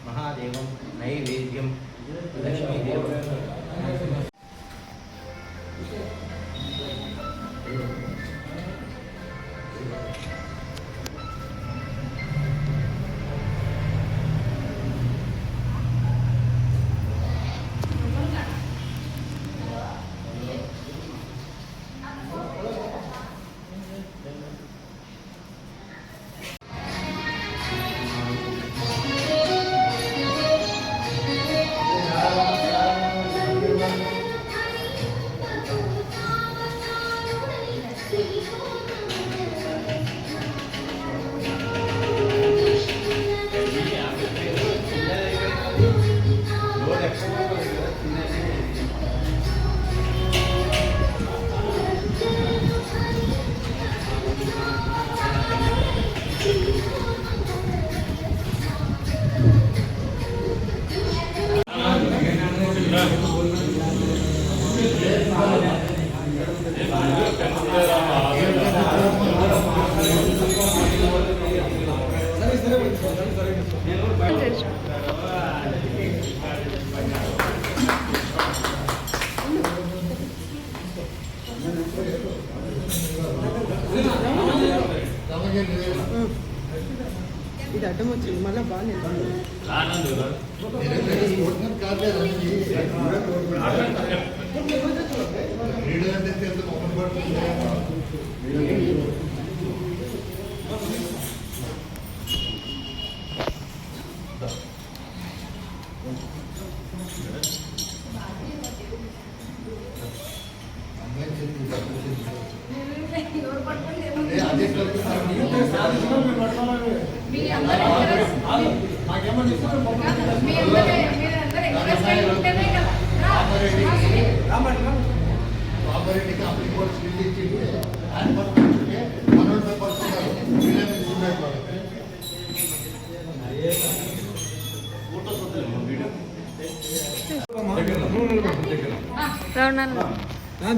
महादेव नैवेद्यम लक्ष्मीदेव ఇది అడ్డం వచ్చింది మళ్ళీ బాగా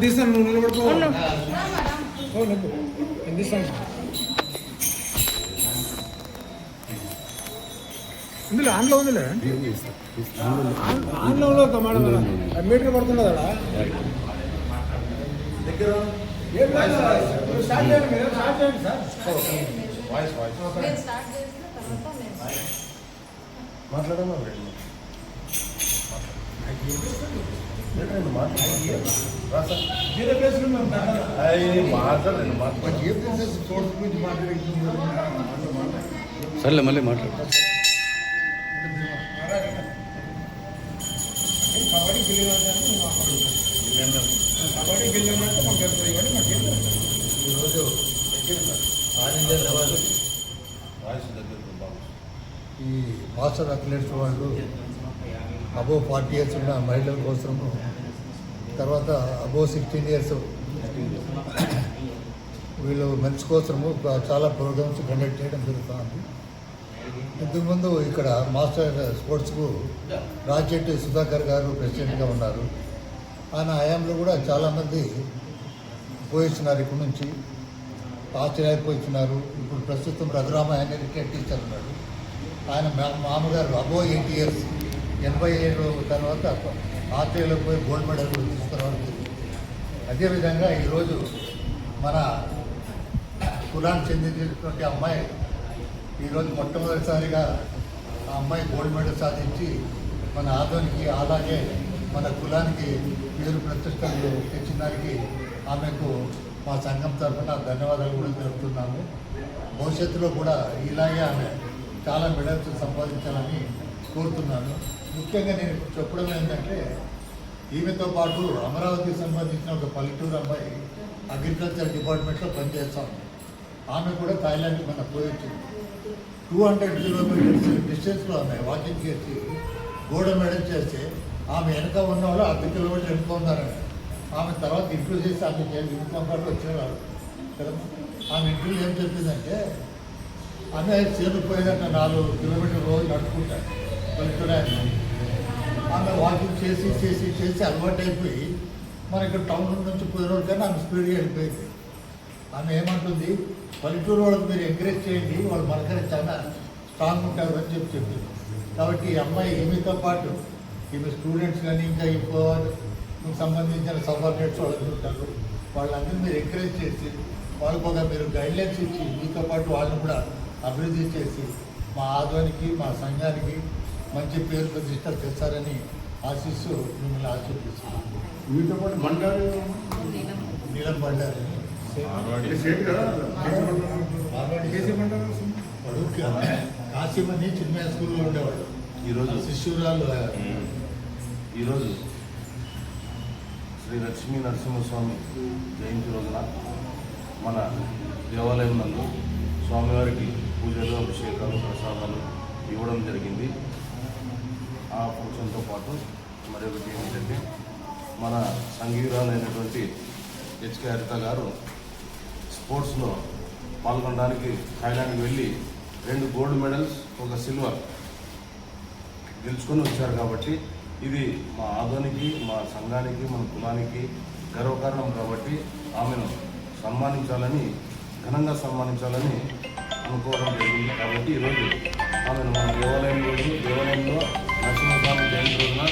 తీస్తాను నువ్వు నిలబడుకో ఇందులో ఆన్లో ఉందిలే ఆన్లో మేడం మీటర్ పడుతుంది కదా దగ్గర స్టార్ట్ చేయండి మీరు స్టార్ట్ చేయండి సార్ వాయిస్ మాట్లాడమ్మా సర్లే మళ్ళీ మాట్లాడు కబడ్డీ గెలిచినట్టు మాకు ఈరోజు రాజేంద్ర ఈ మాస్టర్ అథ్లెట్స్ వాళ్ళు అబోవ్ 40 ఇయర్స్ ఉన్న మహిళల కోసము, తర్వాత అబోవ్ 16 ఇయర్స్ వీళ్ళు మెన్స్ కోసము చాలా ప్రోగ్రామ్స్ కండక్ట్ చేయడం జరుగుతుంది. ఇంతకుముందు ఇక్కడ మాస్టర్ స్పోర్ట్స్కు రాజెట్టి సుధాకర్ గారు ప్రెసిడెంట్గా ఉన్నారు. ఆయన హయాంలో కూడా చాలామంది పోయిస్తున్నారు, ఇక్కడి నుంచి ఆశ్చర్యపోయిస్తున్నారు. ఇప్పుడు ప్రస్తుతం రఘురామ ఆయన రిటైర్డ్ టీచర్ ఉన్నాడు. ఆయన మామగారు అబోవ్ 80 ఇయర్స్ 87 తర్వాత ఆస్ట్రేలియాలో పోయి గోల్డ్ మెడల్ తీసుకురావడం జరిగింది. అదేవిధంగా ఈరోజు మన కులానికి చెందినటువంటి అమ్మాయి ఈరోజు మొట్టమొదటిసారిగా ఆ అమ్మాయి గోల్డ్ మెడల్ సాధించి మన ఆదోనికి అలాగే మన కులానికి పేరు ప్రతిష్టలు తెచ్చిన దానికి ఆమెకు మా సంఘం తరఫున ధన్యవాదాలు కూడా తెలుపుతున్నాము. భవిష్యత్తులో కూడా ఇలాగే ఆమె చాలా మెడల్స్ సంపాదించాలని కోరుతున్నాను. ముఖ్యంగా నేను చెప్పడం ఏంటంటే, ఈమెతో పాటు అమరావతికి సంబంధించిన ఒక పల్లెటూరు అమ్మాయి అగ్రికల్చర్ డిపార్ట్మెంట్లో పనిచేస్తాం. ఆమె కూడా థాయిలాండ్కి మన పోయొచ్చింది. 200 కిలోమీటర్స్ డిస్టెన్స్లో ఆమె వాకింగ్ చేసి గోల్డ్ మెడల్ చేస్తే ఆమె వెనక ఉన్నవాళ్ళు 10 కిలోమీటర్లు వెనుక ఉన్నారని ఆమె తర్వాత ఇంటర్వ్యూ చేసి ఆమె యూనిఫామ్ పాటు వచ్చేవాళ్ళు కదా. ఆమె ఇంటర్వ్యూ ఏం చెప్పిందంటే, ఆమె చేరుకు పోయేదంటే 4 కిలోమీటర్లు రోజు నడుచుకుంటాడు పల్లెటూరు. ఆమె వాకింగ్ చేసి చేసి చేసి అలవాటు అయిపోయి మన ఇక్కడ టౌన్ నుంచి పోయిన కానీ ఆమె స్పీడ్గా వెళ్ళిపోయింది. ఆమె ఏమంటుంది, పల్లెటూరు వాళ్ళకి మీరు ఎంకరేజ్ చేయండి, వాళ్ళు మనకనే చాలా స్ట్రాంగ్ ఉంటారు అని చెప్పింది. కాబట్టి ఈ అమ్మాయి ఈమెతో పాటు ఈమె స్టూడెంట్స్ కానీ ఇంకా ఇంకో సంబంధించిన సబార్డినేట్స్ వాళ్ళు ఉంటారు, వాళ్ళందరూ మీరు ఎంకరేజ్ చేసి వాళ్ళకు ఒక మీరు గైడ్లైన్స్ ఇచ్చి మీతో పాటు వాళ్ళని కూడా అభివృద్ధి చేసి మా ఆధ్వానికి మా సంఘానికి మంచి పేరు ప్రతిష్టలు తెస్తారని ఆశిస్తూ మిమ్మల్ని ఆశీర్వదిస్తున్నాను. మీతో పాటు బండారు నీలం బండారు కాశీమని చిన్న స్కూల్లో ఉండేవాడు. ఈరోజు శిష్యురాలు ఈరోజు శ్రీ లక్ష్మీ నరసింహస్వామి జయంతి రోజున మన దేవాలయం నందు స్వామివారికి పూజలు, అభిషేకాలు, ప్రసాదాలు ఇవ్వడం జరిగింది. ఆ ఫంక్షన్తో పాటు మరొకటి ఏమిటంటే, మన సంగీరాలైనటువంటి హెచ్కే హరిత గారు స్పోర్ట్స్లో పాల్గొనడానికి థాయిలాండ్కి వెళ్ళి 2 గోల్డ్ మెడల్స్, 1 సిల్వర్ గెలుచుకొని వచ్చారు. కాబట్టి ఇది మా ఆదోనికి, మా సంఘానికి, మన కులానికి గర్వకారణం. కాబట్టి ఆమెను సన్మానించాలని, ఘనంగా సన్మానించాలని అనుకోవడం జరిగింది. కాబట్టి ఈరోజు ఆమెను మన దేవాలయంలో నరసింహస్వామి జయంతి రోజున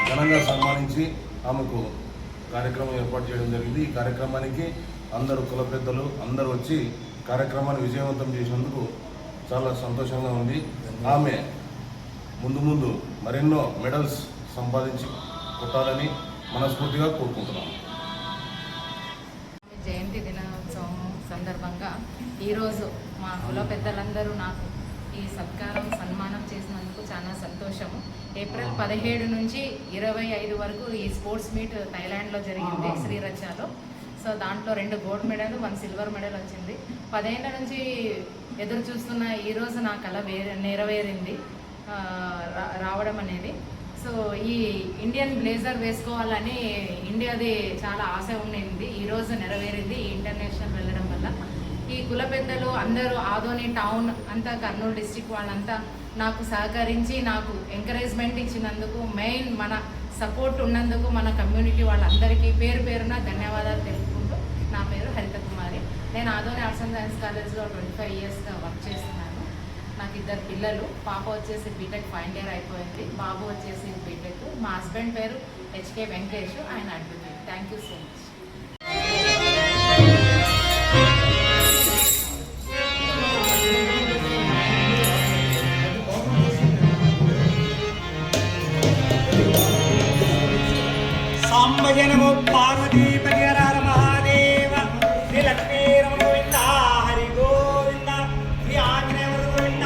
ఘనంగా సన్మానించి ఆమెకు కార్యక్రమం ఏర్పాటు చేయడం జరిగింది. ఈ కార్యక్రమానికి అందరూ కుల పెద్దలు అందరూ వచ్చి కార్యక్రమాన్ని విజయవంతం చేసినందుకు చాలా సంతోషంగా ఉంది. ఆమె ముందు మరెన్నో మెడల్స్ సంపాదించి కొట్టాలని మనస్ఫూర్తిగా కోరుకుంటున్నాను. జయంతి దినోత్సవం సందర్భంగా ఈరోజు మా కుల పెద్దలందరూ నాకు ఈ సత్కారం సన్మానం చేసినందుకు చాలా సంతోషము. ఏప్రిల్ 17 నుంచి 25 వరకు ఈ స్పోర్ట్స్ మీట్ థాయిలాండ్లో జరిగింది, శ్రీరచాలో. సో దాంట్లో 2 గోల్డ్ మెడల్, 1 సిల్వర్ మెడల్ వచ్చింది. 10 ఏళ్ళ నుంచి ఎదురు చూస్తున్న ఈరోజు నా కళ నెరవేరింది రావడం అనేది. సో ఈ ఇండియన్ బ్లేజర్ వేసుకోవాలని ఇండియాది చాలా ఆశ ఉండింది, ఈరోజు నెరవేరింది ఈ ఇంటర్నేషనల్ వెళ్ళడం వల్ల. ఈ కుల పెద్దలు అందరూ ఆదోని టౌన్ అంతా, కర్నూలు డిస్టిక్ వాళ్ళంతా నాకు సహకరించి నాకు ఎంకరేజ్మెంట్ ఇచ్చినందుకు, మెయిన్ మన సపోర్ట్ ఉన్నందుకు మన కమ్యూనిటీ వాళ్ళందరికీ పేరు పేరున ధన్యవాదాలు తెలుపుకుంటూ, నా పేరు హరిత కుమారి. నేను ఆదోని ఆర్ట్స్ అండ్ సైన్స్ కాలేజ్లో 25 ఇయర్స్గా వర్క్ చేస్తున్నాను. నాకు 2 పిల్లలు. పాప వచ్చేసి బీటెక్ ఫైనల్ ఇయర్ అయిపోయింది, బాబు వచ్చేసి బీటెక్. మా హస్బెండ్ పేరు హెచ్కే వెంకటేష్, ఆయన advocate. Thank you so much. సాంబజనము పార్వతీపతి హర మహాదేవ. శ్రీ లక్ష్మీరమణ గోవింద, హరి గోవింద. శ్రీ ఆంజనేయ గోవింద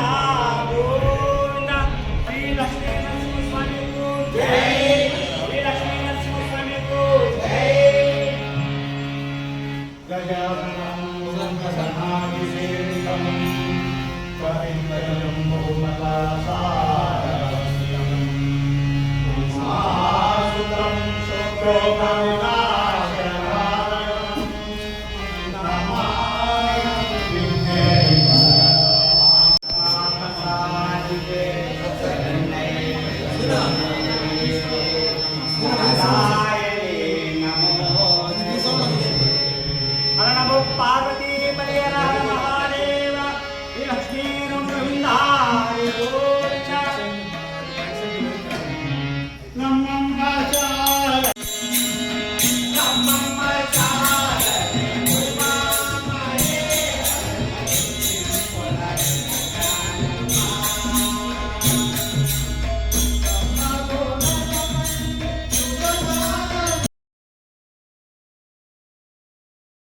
గోవింద. శ్రీ లక్ష్మీ నరసింహస్వామి జై. శ్రీ లక్ష్మీ నరసింహస్వామి జై. గజాననం సంకసనాది సేవితం పరిమళం బహుమలా प्रोक्तमिमा